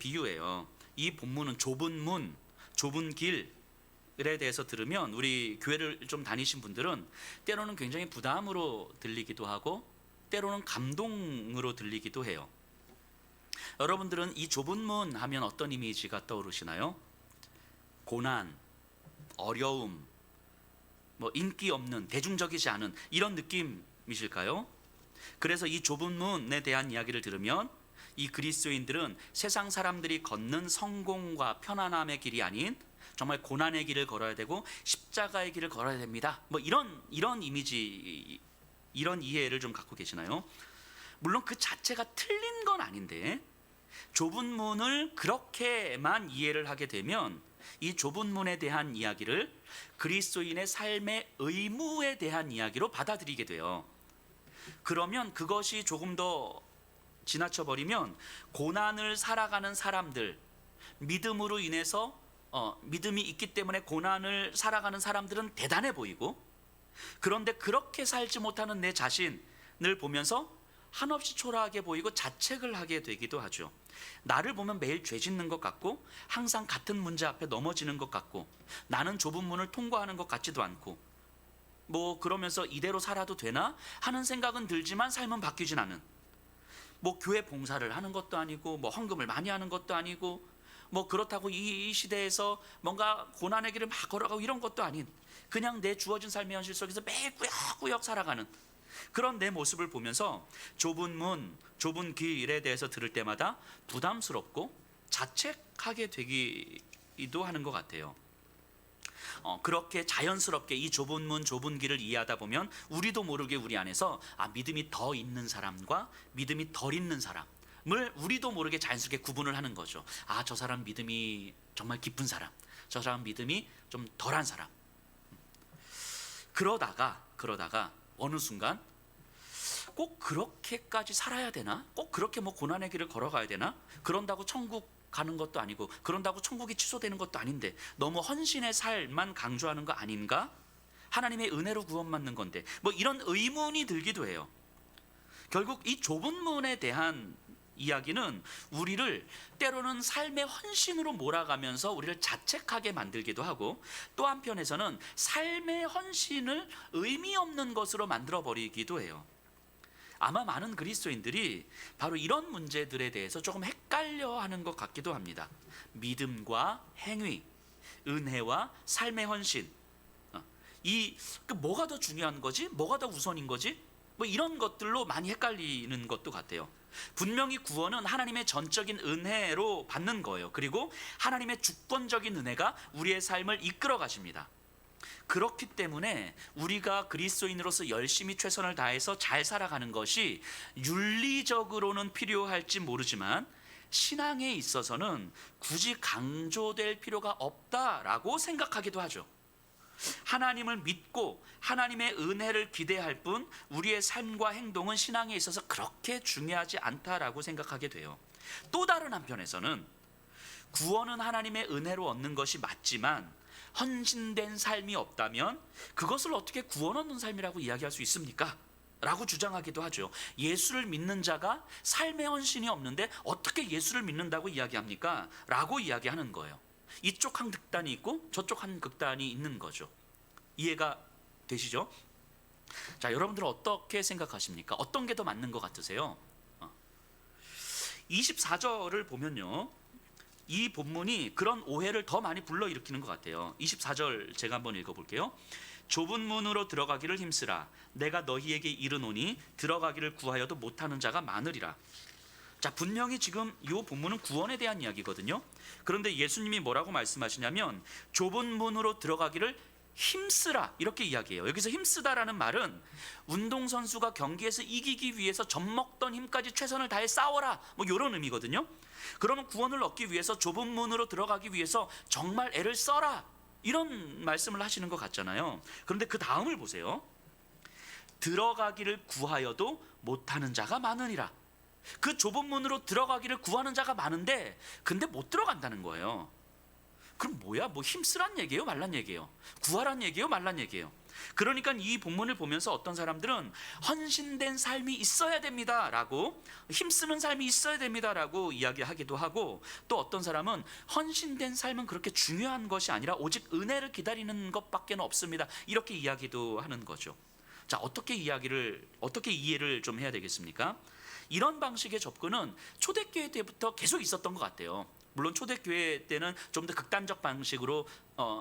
비유예요. 이 본문은 좁은 문, 좁은 길에 대해서 들으면 우리 교회를 좀 다니신 분들은 때로는 굉장히 부담으로 들리기도 하고 때로는 감동으로 들리기도 해요. 여러분들은 이 좁은 문 하면 어떤 이미지가 떠오르시나요? 고난, 어려움, 인기 없는, 대중적이지 않은 이런 느낌이실까요? 그래서 이 좁은 문에 대한 이야기를 들으면 이 그리스도인들은 세상 사람들이 걷는 성공과 편안함의 길이 아닌 정말 고난의 길을 걸어야 되고 십자가의 길을 걸어야 됩니다. 이런 이미지, 이런 이해를 좀 갖고 계시나요? 물론 그 자체가 틀린 건 아닌데 좁은 문을 그렇게만 이해를 하게 되면 이 좁은 문에 대한 이야기를 그리스도인의 삶의 의무에 대한 이야기로 받아들이게 돼요. 그러면 그것이 조금 더 지나쳐 버리면 고난을 살아가는 사람들, 믿음으로 인해서 믿음이 있기 때문에 고난을 살아가는 사람들은 대단해 보이고, 그런데 그렇게 살지 못하는 내 자신을 보면서 한없이 초라하게 보이고 자책을 하게 되기도 하죠. 나를 보면 매일 죄 짓는 것 같고 항상 같은 문제 앞에 넘어지는 것 같고 나는 좁은 문을 통과하는 것 같지도 않고 그러면서 이대로 살아도 되나 하는 생각은 들지만 삶은 바뀌진 않은, 교회 봉사를 하는 것도 아니고 헌금을 많이 하는 것도 아니고 그렇다고 이 시대에서 뭔가 고난의 길을 막 걸어가고 이런 것도 아닌, 그냥 내 주어진 삶의 현실 속에서 매일 꾸역꾸역 살아가는 그런 내 모습을 보면서 좁은 문, 좁은 길에 대해서 들을 때마다 부담스럽고 자책하게 되기도 하는 것 같아요. 그렇게 자연스럽게 이 좁은 문, 좁은 길을 이해하다 보면 우리도 모르게 우리 안에서 믿음이 더 있는 사람과 믿음이 덜 있는 사람을 우리도 모르게 자연스럽게 구분을 하는 거죠. 저 사람 믿음이 정말 깊은 사람, 저 사람 믿음이 좀 덜한 사람. 그러다가 어느 순간 꼭 그렇게까지 살아야 되나? 꼭 그렇게 고난의 길을 걸어가야 되나? 그런다고 천국 가는 것도 아니고 그런다고 천국이 취소되는 것도 아닌데 너무 헌신의 삶만 강조하는 거 아닌가? 하나님의 은혜로 구원받는 건데 이런 의문이 들기도 해요. 결국 이 좁은 문에 대한 이야기는 우리를 때로는 삶의 헌신으로 몰아가면서 우리를 자책하게 만들기도 하고, 또 한편에서는 삶의 헌신을 의미 없는 것으로 만들어 버리기도 해요. 아마 많은 그리스도인들이 바로 이런 문제들에 대해서 조금 헷갈려 하는 것 같기도 합니다. 믿음과 행위, 은혜와 삶의 헌신, 뭐가 더 중요한 거지? 뭐가 더 우선인 거지? 이런 것들로 많이 헷갈리는 것도 같아요. 분명히 구원은 하나님의 전적인 은혜로 받는 거예요. 그리고 하나님의 주권적인 은혜가 우리의 삶을 이끌어 가십니다. 그렇기 때문에 우리가 그리스도인으로서 열심히 최선을 다해서 잘 살아가는 것이 윤리적으로는 필요할지 모르지만 신앙에 있어서는 굳이 강조될 필요가 없다라고 생각하기도 하죠. 하나님을 믿고 하나님의 은혜를 기대할 뿐 우리의 삶과 행동은 신앙에 있어서 그렇게 중요하지 않다라고 생각하게 돼요. 또 다른 한편에서는 구원은 하나님의 은혜로 얻는 것이 맞지만 헌신된 삶이 없다면 그것을 어떻게 구원 얻는 삶이라고 이야기할 수 있습니까? 라고 주장하기도 하죠. 예수를 믿는 자가 삶의 헌신이 없는데 어떻게 예수를 믿는다고 이야기합니까? 라고 이야기하는 거예요. 이쪽 한 극단이 있고 저쪽 한 극단이 있는 거죠. 이해가 되시죠? 자, 여러분들은 어떻게 생각하십니까? 어떤 게 더 맞는 것 같으세요? 24절을 보면요, 이 본문이 그런 오해를 더 많이 불러일으키는 것 같아요. 24절 제가 한번 읽어볼게요. 좁은 문으로 들어가기를 힘쓰라. 내가 너희에게 이르노니 들어가기를 구하여도 못하는 자가 많으리라. 자, 분명히 지금 이 본문은 구원에 대한 이야기거든요. 그런데 예수님이 뭐라고 말씀하시냐면 좁은 문으로 들어가기를 힘쓰라 이렇게 이야기해요. 여기서 힘쓰다라는 말은 운동선수가 경기에서 이기기 위해서 젖먹던 힘까지 최선을 다해 싸워라 이런 의미거든요. 그러면 구원을 얻기 위해서 좁은 문으로 들어가기 위해서 정말 애를 써라 이런 말씀을 하시는 것 같잖아요. 그런데 그 다음을 보세요. 들어가기를 구하여도 못하는 자가 많으니라. 그 좁은 문으로 들어가기를 구하는 자가 많은데 근데 못 들어간다는 거예요. 그럼 뭐야? 뭐 힘쓰란 얘기예요? 말란 얘기예요? 구하란 얘기예요? 말란 얘기예요? 그러니까 이 본문을 보면서 어떤 사람들은 헌신된 삶이 있어야 됩니다라고, 힘쓰는 삶이 있어야 됩니다라고 이야기하기도 하고, 또 어떤 사람은 헌신된 삶은 그렇게 중요한 것이 아니라 오직 은혜를 기다리는 것밖에 없습니다, 이렇게 이야기도 하는 거죠. 자, 어떻게 이해를 좀 해야 되겠습니까? 이런 방식의 접근은 초대교회 때부터 계속 있었던 것 같아요. 물론 초대교회 때는 좀 더 극단적 방식으로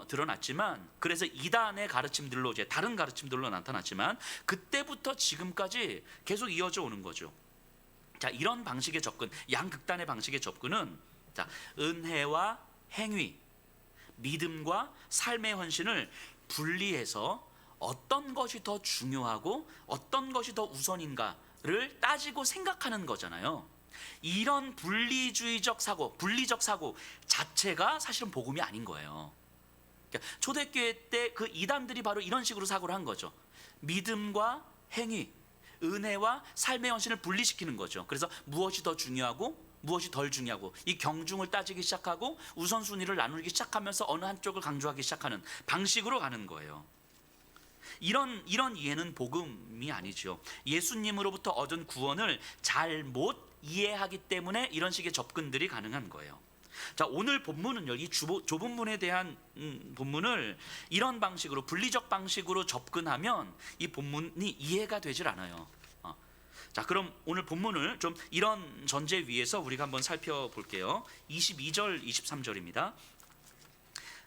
드러났지만, 그래서 이단의 가르침들로, 이제 다른 가르침들로 나타났지만, 그때부터 지금까지 계속 이어져 오는 거죠. 자, 이런 방식의 접근, 양극단의 방식의 접근은, 자, 은혜와 행위, 믿음과 삶의 헌신을 분리해서 어떤 것이 더 중요하고 어떤 것이 더 우선인가를 따지고 생각하는 거잖아요. 이런 분리적 사고 자체가 사실은 복음이 아닌 거예요. 그러니까 초대교회 때 그 이단들이 바로 이런 식으로 사고를 한 거죠. 믿음과 행위, 은혜와 삶의 헌신을 분리시키는 거죠. 그래서 무엇이 더 중요하고 무엇이 덜 중요하고, 이 경중을 따지기 시작하고 우선순위를 나누기 시작하면서 어느 한쪽을 강조하기 시작하는 방식으로 가는 거예요. 이런 이해는 복음이 아니죠. 예수님으로부터 얻은 구원을 잘못 이해하기 때문에 이런 식의 접근들이 가능한 거예요. 자, 오늘 본문은요, 이 좁은 문에 대한 본문을 이런 방식으로, 분리적 방식으로 접근하면 이 본문이 이해가 되질 않아요. 자, 그럼 오늘 본문을 좀 이런 전제 위에서 우리가 한번 살펴볼게요. 22절 23절입니다.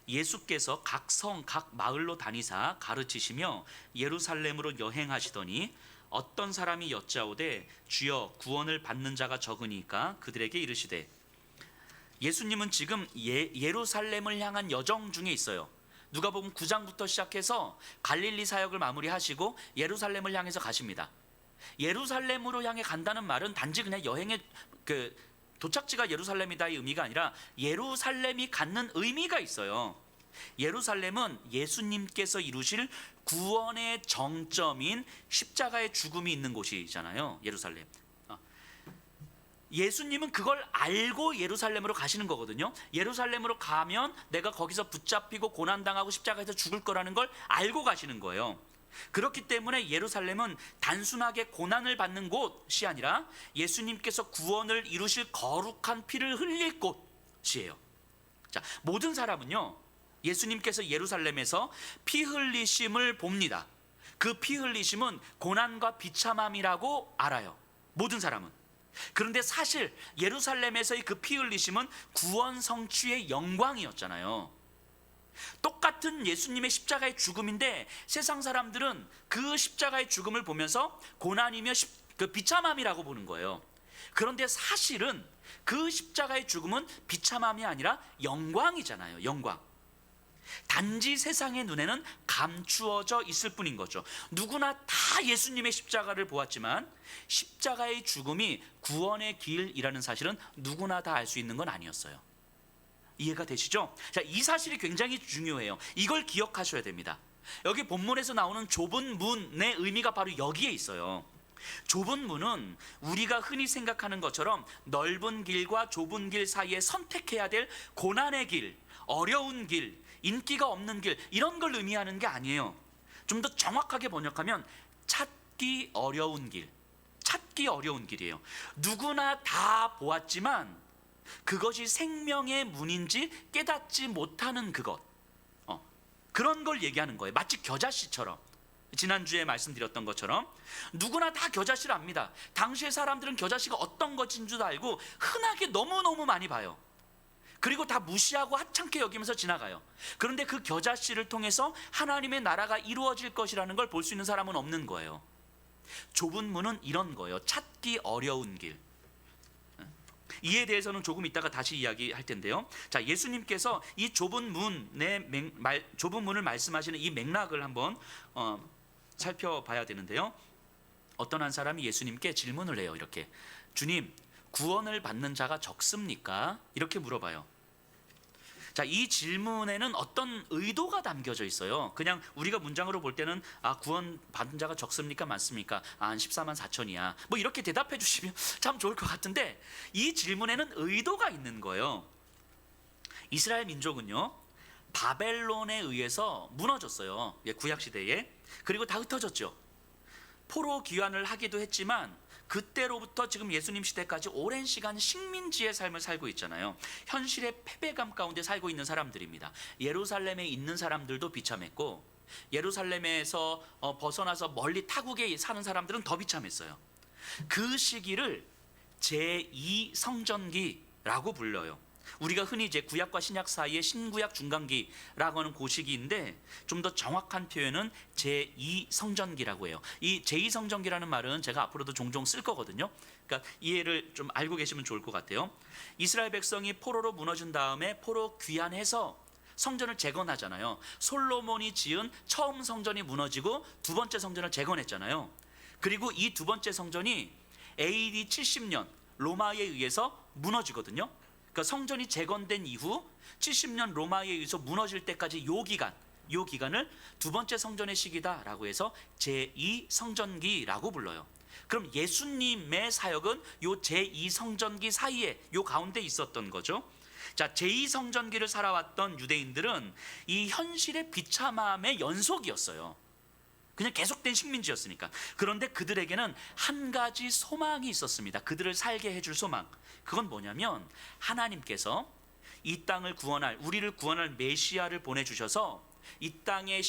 예수께서 각 성, 각 마을로 다니사 가르치시며 예루살렘으로 여행하시더니 어떤 사람이 여짜오되 주여 구원을 받는 자가 적으니까 그들에게 이르시되. 예수님은 지금 예루살렘을 향한 여정 중에 있어요. 누가복음 9장부터 시작해서 갈릴리 사역을 마무리하시고 예루살렘을 향해서 가십니다. 예루살렘으로 향해 간다는 말은 단지 그냥 여행의 도착지가 예루살렘이다의 의미가 아니라 예루살렘이 갖는 의미가 있어요. 예루살렘은 예수님께서 이루실 구원의 정점인 십자가의 죽음이 있는 곳이잖아요. 예루살렘. 예수님은 그걸 알고 예루살렘으로 가시는 거거든요. 예루살렘으로 가면 내가 거기서 붙잡히고 고난당하고 십자가에서 죽을 거라는 걸 알고 가시는 거예요. 그렇기 때문에 예루살렘은 단순하게 고난을 받는 곳이 아니라 예수님께서 구원을 이루실 거룩한 피를 흘릴 곳이에요. 자, 모든 사람은요, 예수님께서 예루살렘에서 피 흘리심을 봅니다. 그 피 흘리심은 고난과 비참함이라고 알아요. 모든 사람은. 그런데 사실 예루살렘에서의 그 피 흘리심은 구원 성취의 영광이었잖아요. 똑같은 예수님의 십자가의 죽음인데 세상 사람들은 그 십자가의 죽음을 보면서 고난이며 그 비참함이라고 보는 거예요. 그런데 사실은 그 십자가의 죽음은 비참함이 아니라 영광이잖아요. 영광. 단지 세상의 눈에는 감추어져 있을 뿐인 거죠. 누구나 다 예수님의 십자가를 보았지만 십자가의 죽음이 구원의 길이라는 사실은 누구나 다 알 수 있는 건 아니었어요. 이해가 되시죠? 자, 이 사실이 굉장히 중요해요. 이걸 기억하셔야 됩니다. 여기 본문에서 나오는 좁은 문의 의미가 바로 여기에 있어요. 좁은 문은 우리가 흔히 생각하는 것처럼 넓은 길과 좁은 길 사이에 선택해야 될 고난의 길, 어려운 길, 인기가 없는 길, 이런 걸 의미하는 게 아니에요. 좀 더 정확하게 번역하면 찾기 어려운 길, 찾기 어려운 길이에요. 누구나 다 보았지만 그것이 생명의 문인지 깨닫지 못하는 그것, 그런 걸 얘기하는 거예요. 마치 겨자씨처럼, 지난주에 말씀드렸던 것처럼 누구나 다 겨자씨를 압니다. 당시의 사람들은 겨자씨가 어떤 것인 줄 알고 흔하게 너무너무 많이 봐요. 그리고 다 무시하고 하찮게 여기면서 지나가요. 그런데 그 겨자씨를 통해서 하나님의 나라가 이루어질 것이라는 걸 볼 수 있는 사람은 없는 거예요. 좁은 문은 이런 거예요. 찾기 어려운 길. 이에 대해서는 조금 이따가 다시 이야기할 텐데요. 자, 예수님께서 이 좁은 문을 말씀하시는 이 맥락을 한번 살펴봐야 되는데요. 어떤 한 사람이 예수님께 질문을 해요. 이렇게, 주님, 구원을 받는 자가 적습니까? 이렇게 물어봐요. 자, 이 질문에는 어떤 의도가 담겨져 있어요. 그냥 우리가 문장으로 볼 때는 구원 받은 자가 적습니까? 많습니까? 한 14만 4천이야. 뭐 이렇게 대답해 주시면 참 좋을 것 같은데, 이 질문에는 의도가 있는 거예요. 이스라엘 민족은요, 바벨론에 의해서 무너졌어요. 구약 시대에. 그리고 다 흩어졌죠. 포로 귀환을 하기도 했지만 그때로부터 지금 예수님 시대까지 오랜 시간 식민지의 삶을 살고 있잖아요. 현실의 패배감 가운데 살고 있는 사람들입니다. 예루살렘에 있는 사람들도 비참했고, 예루살렘에서 벗어나서 멀리 타국에 사는 사람들은 더 비참했어요. 그 시기를 제2성전기라고 불러요. 우리가 흔히 이제 구약과 신약 사이의 신구약 중간기라고 하는 그 시기인데, 좀 더 정확한 표현은 제2성전기라고 해요. 이 제2성전기라는 말은 제가 앞으로도 종종 쓸 거거든요. 그러니까 이해를 좀 알고 계시면 좋을 것 같아요. 이스라엘 백성이 포로로 무너진 다음에 포로 귀환해서 성전을 재건하잖아요. 솔로몬이 지은 처음 성전이 무너지고 두 번째 성전을 재건했잖아요. 그리고 이 두 번째 성전이 AD 70년 로마에 의해서 무너지거든요. 그러니까 성전이 재건된 이후 70년 로마에 의해서 무너질 때까지 요 기간을 두 번째 성전의 시기다라고 해서 제2성전기라고 불러요. 그럼 예수님의 사역은 요 제2성전기 사이에 요 가운데 있었던 거죠. 자, 제2성전기를 살아왔던 유대인들은 이 현실의 비참함의 연속이었어요. 그냥 계속된 식민지였으니까. 그런데 그들에게는 한 가지 소망이 있었습니다. 그들을 살게 해줄 소망. 그건 뭐냐면, 하나님께서 이 땅을 구원할, 우리를 구원할 메시아를 보내주셔서 이 땅의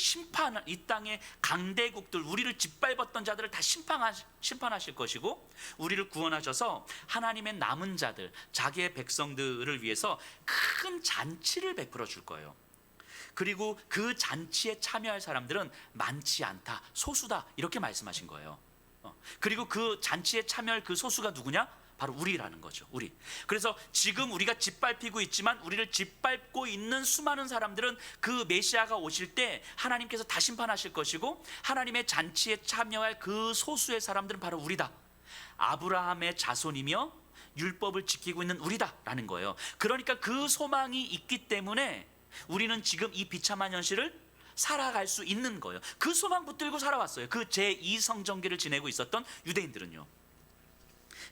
강대국들, 우리를 짓밟았던 자들을 다 심판하실 것이고, 우리를 구원하셔서 하나님의 남은 자들, 자기의 백성들을 위해서 큰 잔치를 베풀어 줄 거예요. 그리고 그 잔치에 참여할 사람들은 많지 않다, 소수다, 이렇게 말씀하신 거예요. 그리고 그 잔치에 참여할 그 소수가 누구냐? 바로 우리라는 거죠. 우리. 그래서 지금 우리가 짓밟히고 있지만 우리를 짓밟고 있는 수많은 사람들은 그 메시아가 오실 때 하나님께서 다 심판하실 것이고, 하나님의 잔치에 참여할 그 소수의 사람들은 바로 우리다. 아브라함의 자손이며 율법을 지키고 있는 우리다라는 거예요. 그러니까 그 소망이 있기 때문에 우리는 지금 이 비참한 현실을 살아갈 수 있는 거예요. 그 소망 붙들고 살아왔어요. 그 제2성전기를 지내고 있었던 유대인들은요.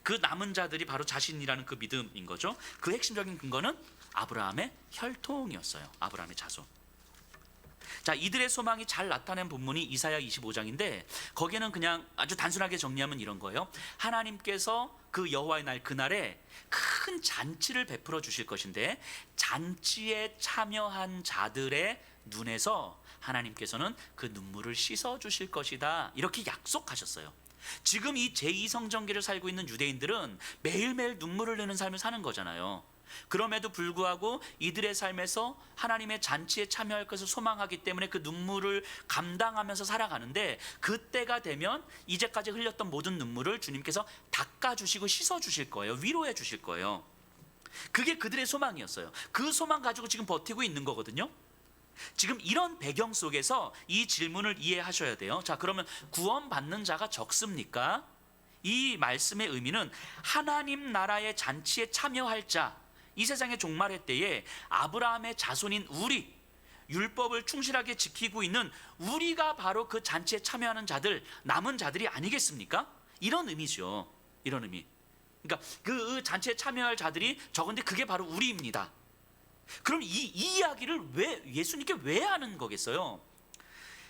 그 남은 자들이 바로 자신이라는 그 믿음인 거죠. 그 핵심적인 근거는 아브라함의 혈통이었어요. 아브라함의 자손. 자, 이들의 소망이 잘 나타낸 본문이 이사야 25장인데, 거기에는 그냥 아주 단순하게 정리하면 이런 거예요. 하나님께서 그 여호와의 날, 그날에 큰 잔치를 베풀어 주실 것인데, 잔치에 참여한 자들의 눈에서 하나님께서는 그 눈물을 씻어 주실 것이다, 이렇게 약속하셨어요. 지금 이 제2성전기를 살고 있는 유대인들은 매일매일 눈물을 흘리는 삶을 사는 거잖아요. 그럼에도 불구하고 이들의 삶에서 하나님의 잔치에 참여할 것을 소망하기 때문에 그 눈물을 감당하면서 살아가는데, 그때가 되면 이제까지 흘렸던 모든 눈물을 주님께서 닦아주시고 씻어주실 거예요. 위로해 주실 거예요. 그게 그들의 소망이었어요. 그 소망 가지고 지금 버티고 있는 거거든요. 지금 이런 배경 속에서 이 질문을 이해하셔야 돼요. 자, 그러면 구원받는 자가 적습니까? 이 말씀의 의미는 하나님 나라의 잔치에 참여할 자, 이 세상의 종말의 때에 아브라함의 자손인 우리, 율법을 충실하게 지키고 있는 우리가 바로 그 잔치에 참여하는 자들, 남은 자들이 아니겠습니까? 이런 의미죠. 이런 의미. 그러니까 그 잔치에 참여할 자들이 적은데 그게 바로 우리입니다. 그럼 이 이야기를 왜 예수님께 왜 하는 거겠어요?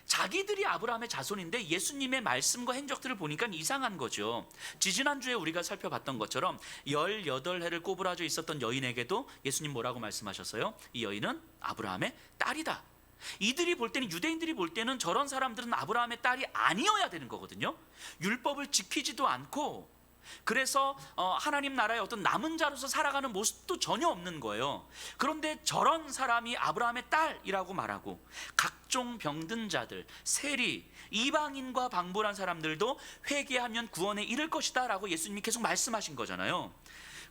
자기들이 아브라함의 자손인데 예수님의 말씀과 행적들을 보니까 이상한 거죠. 지지난주에 우리가 살펴봤던 것처럼 18해를 꼬부라져 있었던 여인에게도 예수님 뭐라고 말씀하셨어요? 이 여인은 아브라함의 딸이다. 이들이 볼 때는, 유대인들이 볼 때는 저런 사람들은 아브라함의 딸이 아니어야 되는 거거든요. 율법을 지키지도 않고, 그래서 하나님 나라의 어떤 남은 자로서 살아가는 모습도 전혀 없는 거예요. 그런데 저런 사람이 아브라함의 딸이라고 말하고, 각종 병든 자들, 세리, 이방인과 방불한 사람들도 회개하면 구원에 이를 것이다 라고 예수님이 계속 말씀하신 거잖아요.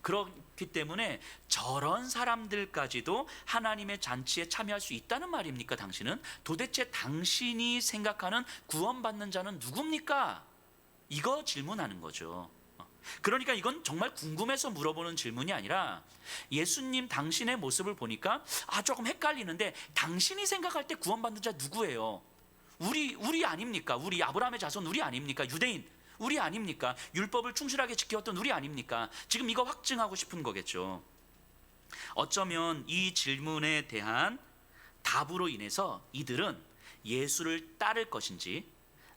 그렇기 때문에 저런 사람들까지도 하나님의 잔치에 참여할 수 있다는 말입니까? 당신은? 도대체 당신이 생각하는 구원받는 자는 누굽니까? 이거 질문하는 거죠. 그러니까 이건 정말 궁금해서 물어보는 질문이 아니라, 예수님 당신의 모습을 보니까 조금 헷갈리는데, 당신이 생각할 때 구원받는 자 누구예요? 우리 아닙니까? 우리 아브라함의 자손 우리 아닙니까? 유대인 우리 아닙니까? 율법을 충실하게 지켰던 우리 아닙니까? 지금 이거 확증하고 싶은 거겠죠. 어쩌면 이 질문에 대한 답으로 인해서 이들은 예수를 따를 것인지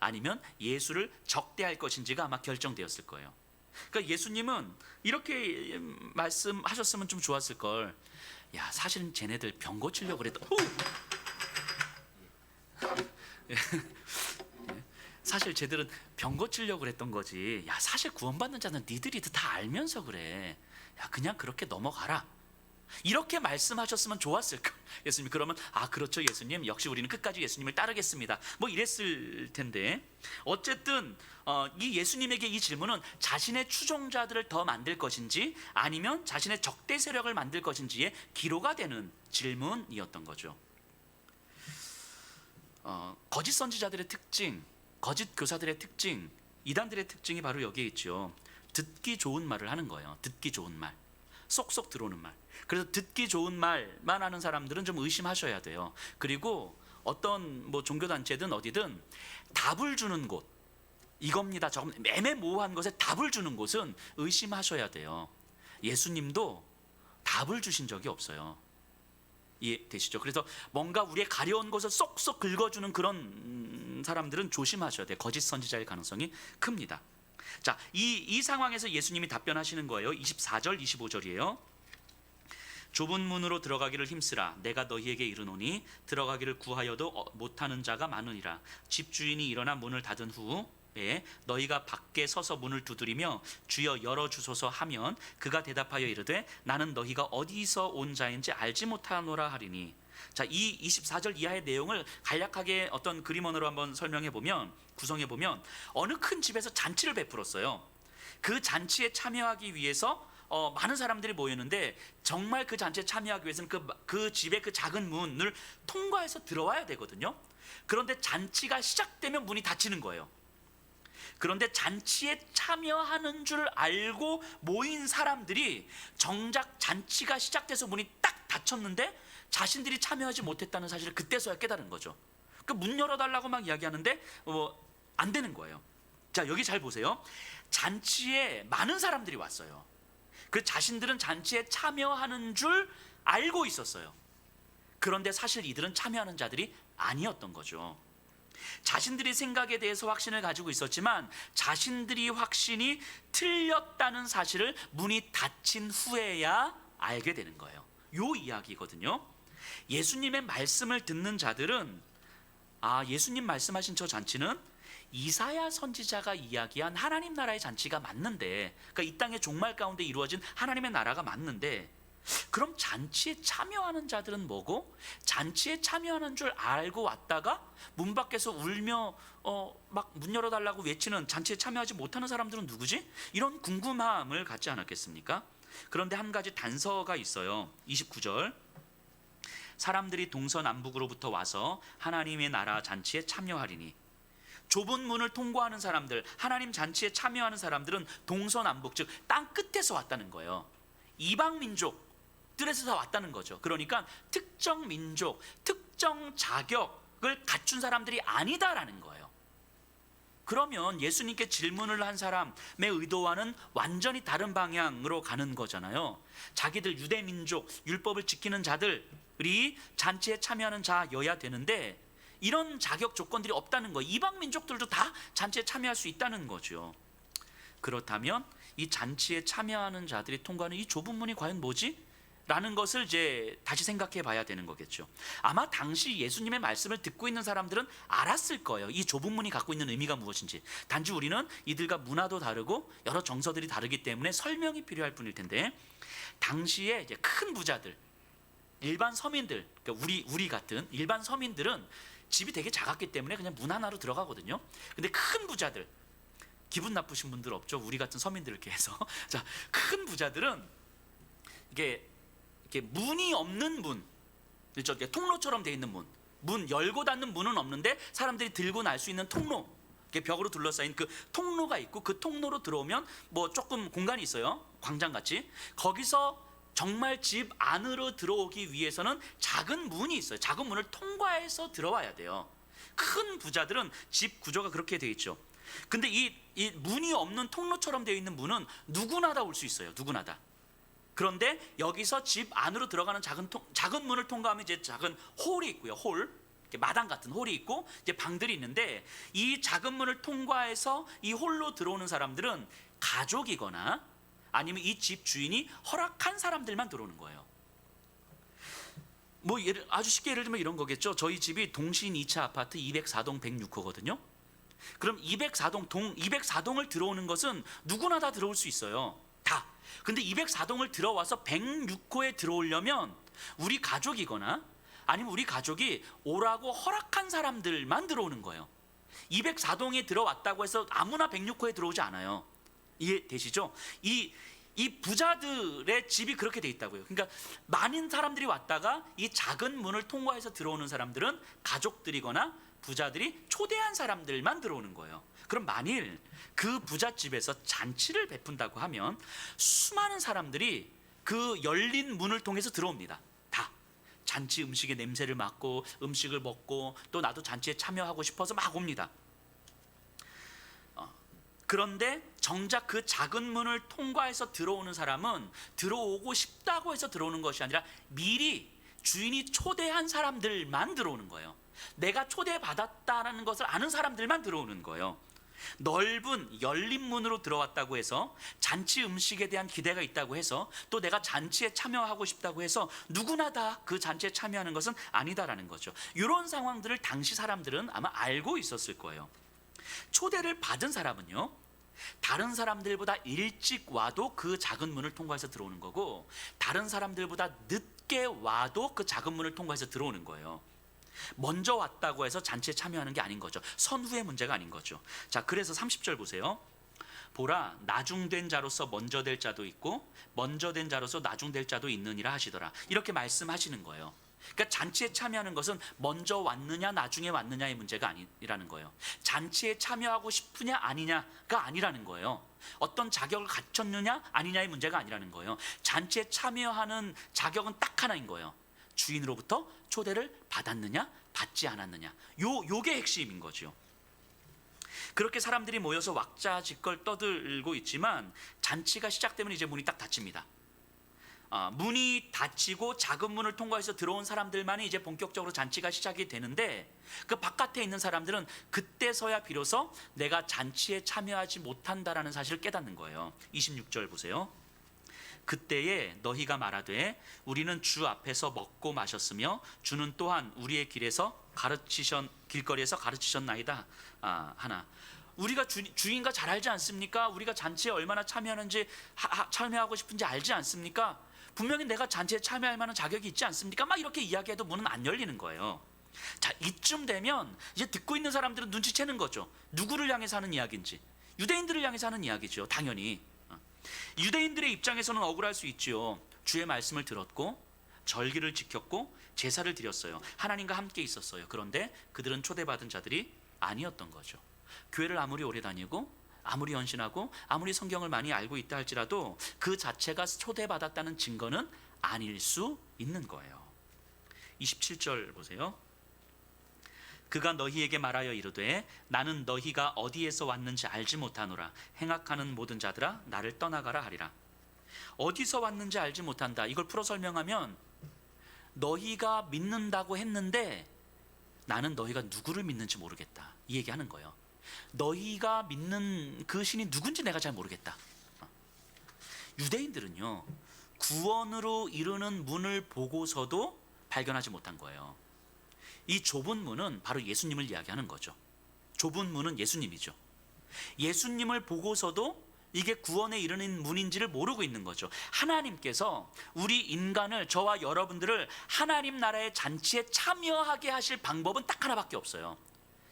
아니면 예수를 적대할 것인지가 아마 결정되었을 거예요. 그러니까 예수님은 이렇게 말씀하셨으면 좀 좋았을 걸. 야, 사실은 쟤네들 병 고치려고 그랬던. 사실 쟤들은 병 고치려고 그랬던 거지. 야, 사실 구원받는 자는 니들이 다 알면서 그래. 야, 그냥 그렇게 넘어가라. 이렇게 말씀하셨으면 좋았을 걸. 예수님 그러면 그렇죠 예수님, 역시 우리는 끝까지 예수님을 따르겠습니다, 뭐 이랬을 텐데, 어쨌든 이 예수님에게 이 질문은 자신의 추종자들을 더 만들 것인지 아니면 자신의 적대 세력을 만들 것인지에 기로가 되는 질문이었던 거죠. 거짓 선지자들의 특징, 거짓 교사들의 특징, 이단들의 특징이 바로 여기에 있죠. 듣기 좋은 말을 하는 거예요. 듣기 좋은 말, 쏙쏙 들어오는 말. 그래서 듣기 좋은 말만 하는 사람들은 좀 의심하셔야 돼요. 그리고 어떤 뭐 종교단체든 어디든 답을 주는 곳, 이겁니다 저겁, 애매모호한 것에 답을 주는 곳은 의심하셔야 돼요. 예수님도 답을 주신 적이 없어요. 이해되시죠? 그래서 뭔가 우리의 가려운 것을 쏙쏙 긁어주는 그런 사람들은 조심하셔야 돼요. 거짓 선지자일 가능성이 큽니다. 자, 이 상황에서 예수님이 답변하시는 거예요. 24절 25절이에요. 좁은 문으로 들어가기를 힘쓰라. 내가 너희에게 이르노니 들어가기를 구하여도 못하는 자가 많으리라. 집주인이 일어나 문을 닫은 후에 너희가 밖에 서서 문을 두드리며 주여 열어주소서 하면 그가 대답하여 이르되 나는 너희가 어디서 온 자인지 알지 못하노라 하리니. 자, 이 24절 이하의 내용을 간략하게 어떤 그림원으로 한번 설명해 보면, 구성해 보면, 어느 큰 집에서 잔치를 베풀었어요. 그 잔치에 참여하기 위해서 많은 사람들이 모였는데, 정말 그 잔치에 참여하기 위해서는 그 집의 그 작은 문을 통과해서 들어와야 되거든요. 그런데 잔치가 시작되면 문이 닫히는 거예요. 그런데 잔치에 참여하는 줄 알고 모인 사람들이 정작 잔치가 시작돼서 문이 딱 닫혔는데 자신들이 참여하지 못했다는 사실을 그때서야 깨달은 거죠. 그 문 열어달라고 막 이야기하는데 안 되는 거예요. 자, 여기 잘 보세요. 잔치에 많은 사람들이 왔어요. 그 자신들은 잔치에 참여하는 줄 알고 있었어요. 그런데 사실 이들은 참여하는 자들이 아니었던 거죠. 자신들이 생각에 대해서 확신을 가지고 있었지만 자신들이 확신이 틀렸다는 사실을 문이 닫힌 후에야 알게 되는 거예요. 요 이야기거든요. 예수님의 말씀을 듣는 자들은 예수님 말씀하신 저 잔치는 이사야 선지자가 이야기한 하나님 나라의 잔치가 맞는데, 그러니까 이 땅의 종말 가운데 이루어진 하나님의 나라가 맞는데, 그럼 잔치에 참여하는 자들은 뭐고, 잔치에 참여하는 줄 알고 왔다가 문 밖에서 울며 막 문 열어달라고 외치는 잔치에 참여하지 못하는 사람들은 누구지? 이런 궁금함을 갖지 않았겠습니까? 그런데 한 가지 단서가 있어요. 29절, 사람들이 동서남북으로부터 와서 하나님의 나라 잔치에 참여하리니. 좁은 문을 통과하는 사람들, 하나님 잔치에 참여하는 사람들은 동서남북, 즉 땅 끝에서 왔다는 거예요. 이방 민족들에서 다 왔다는 거죠. 그러니까 특정 민족, 특정 자격을 갖춘 사람들이 아니다라는 거예요. 그러면 예수님께 질문을 한 사람의 의도와는 완전히 다른 방향으로 가는 거잖아요. 자기들 유대 민족, 율법을 지키는 자들이 잔치에 참여하는 자여야 되는데 이런 자격 조건들이 없다는 거예요. 이방 민족들도 다 잔치에 참여할 수 있다는 거죠. 그렇다면 이 잔치에 참여하는 자들이 통과하는 이 좁은 문이 과연 뭐지? 라는 것을 이제 다시 생각해 봐야 되는 거겠죠. 아마 당시 예수님의 말씀을 듣고 있는 사람들은 알았을 거예요. 이 좁은 문이 갖고 있는 의미가 무엇인지. 단지 우리는 이들과 문화도 다르고 여러 정서들이 다르기 때문에 설명이 필요할 뿐일 텐데, 당시에 이제 큰 부자들, 일반 서민들, 그러니까 우리 같은 일반 서민들은 집이 되게 작았기 때문에 그냥 문 하나로 들어가거든요. 근데 큰 부자들, 기분 나쁘신 분들 없죠? 우리 같은 서민들 이렇게 해서. 자, 큰 부자들은 이게 문이 없는 문, 그렇죠? 통로처럼 돼 있는 문 열고 닫는 문은 없는데 사람들이 들고 날 수 있는 통로, 벽으로 둘러싸인 그 통로가 있고, 그 통로로 들어오면 뭐 조금 공간이 있어요. 광장같이. 거기서 정말 집 안으로 들어오기 위해서는 작은 문이 있어요. 작은 문을 통과해서 들어와야 돼요. 큰 부자들은 집 구조가 그렇게 돼 있죠. 근데 이 문이 없는 통로처럼 되어 있는 문은 누구나 다 올 수 있어요. 누구나 다. 그런데 여기서 집 안으로 들어가는 작은 문을 통과하면 이제 작은 홀이 있고요. 홀, 이렇게 마당 같은 홀이 있고 이제 방들이 있는데, 이 작은 문을 통과해서 이 홀로 들어오는 사람들은 가족이거나 아니면 이 집 주인이 허락한 사람들만 들어오는 거예요. 뭐 아주 쉽게 예를 들면 이런 거겠죠. 저희 집이 동신 2차 아파트 204동 106호거든요. 그럼 204동을 들어오는 것은 누구나 다 들어올 수 있어요. 다. 근데 204동을 들어와서 106호에 들어오려면 우리 가족이거나 아니면 우리 가족이 오라고 허락한 사람들만 들어오는 거예요. 204동에 들어왔다고 해서 아무나 106호에 들어오지 않아요. 이해되시죠? 이 부자들의 집이 그렇게 돼 있다고요. 그러니까 많은 사람들이 왔다가 이 작은 문을 통과해서 들어오는 사람들은 가족들이거나 부자들이 초대한 사람들만 들어오는 거예요. 그럼 만일 그 부잣집에서 잔치를 베푼다고 하면 수많은 사람들이 그 열린 문을 통해서 들어옵니다. 다 잔치 음식의 냄새를 맡고 음식을 먹고 또 나도 잔치에 참여하고 싶어서 막 옵니다. 그런데 정작 그 작은 문을 통과해서 들어오는 사람은 들어오고 싶다고 해서 들어오는 것이 아니라 미리 주인이 초대한 사람들만 들어오는 거예요. 내가 초대받았다는 것을 아는 사람들만 들어오는 거예요. 넓은 열린 문으로 들어왔다고 해서 잔치 음식에 대한 기대가 있다고 해서 또 내가 잔치에 참여하고 싶다고 해서 누구나 다 그 잔치에 참여하는 것은 아니다라는 거죠. 이런 상황들을 당시 사람들은 아마 알고 있었을 거예요. 초대를 받은 사람은요, 다른 사람들보다 일찍 와도 그 작은 문을 통과해서 들어오는 거고, 다른 사람들보다 늦게 와도 그 작은 문을 통과해서 들어오는 거예요. 먼저 왔다고 해서 잔치에 참여하는 게 아닌 거죠. 선후의 문제가 아닌 거죠. 자, 그래서 30절 보세요. 보라, 나중된 자로서 먼저 될 자도 있고 먼저 된 자로서 나중될 자도 있느니라 하시더라. 이렇게 말씀하시는 거예요. 그러니까 잔치에 참여하는 것은 먼저 왔느냐 나중에 왔느냐의 문제가 아니라는 거예요. 잔치에 참여하고 싶으냐 아니냐가 아니라는 거예요. 어떤 자격을 갖췄느냐 아니냐의 문제가 아니라는 거예요. 잔치에 참여하는 자격은 딱 하나인 거예요. 주인으로부터 초대를 받았느냐 받지 않았느냐. 요게 핵심인 거죠. 그렇게 사람들이 모여서 왁자지껄 떠들고 있지만 잔치가 시작되면 이제 문이 딱 닫힙니다. 문이 닫히고 작은 문을 통과해서 들어온 사람들만이 이제 본격적으로 잔치가 시작이 되는데, 그 바깥에 있는 사람들은 그때서야 비로소 내가 잔치에 참여하지 못한다라는 사실을 깨닫는 거예요. 26절 보세요. 그때에 너희가 말하되 우리는 주 앞에서 먹고 마셨으며 주는 또한 우리의 길거리에서 가르치셨나이다 하나. 우리가 주인과 잘 알지 않습니까? 우리가 잔치에 얼마나 참여하는지 참여하고 싶은지 알지 않습니까? 분명히 내가 잔치에 참여할 만한 자격이 있지 않습니까? 막 이렇게 이야기해도 문은 안 열리는 거예요. 자, 이쯤 되면 이제 듣고 있는 사람들은 눈치채는 거죠. 누구를 향해서 하는 이야기인지. 유대인들을 향해서 하는 이야기죠. 당연히 유대인들의 입장에서는 억울할 수 있지요. 주의 말씀을 들었고 절기를 지켰고 제사를 드렸어요. 하나님과 함께 있었어요. 그런데 그들은 초대받은 자들이 아니었던 거죠. 교회를 아무리 오래 다니고 아무리 헌신하고 아무리 성경을 많이 알고 있다 할지라도 그 자체가 초대받았다는 증거는 아닐 수 있는 거예요. 27절 보세요. 그가 너희에게 말하여 이르되 나는 너희가 어디에서 왔는지 알지 못하노라. 행악하는 모든 자들아 나를 떠나가라 하리라. 어디서 왔는지 알지 못한다. 이걸 풀어 설명하면 너희가 믿는다고 했는데 나는 너희가 누구를 믿는지 모르겠다. 이 얘기하는 거예요. 너희가 믿는 그 신이 누군지 내가 잘 모르겠다. 유대인들은요, 구원으로 이르는 문을 보고서도 발견하지 못한 거예요. 이 좁은 문은 바로 예수님을 이야기하는 거죠. 좁은 문은 예수님이죠. 예수님을 보고서도 이게 구원에 이르는 문인지를 모르고 있는 거죠. 하나님께서 우리 인간을, 저와 여러분들을 하나님 나라의 잔치에 참여하게 하실 방법은 딱 하나밖에 없어요.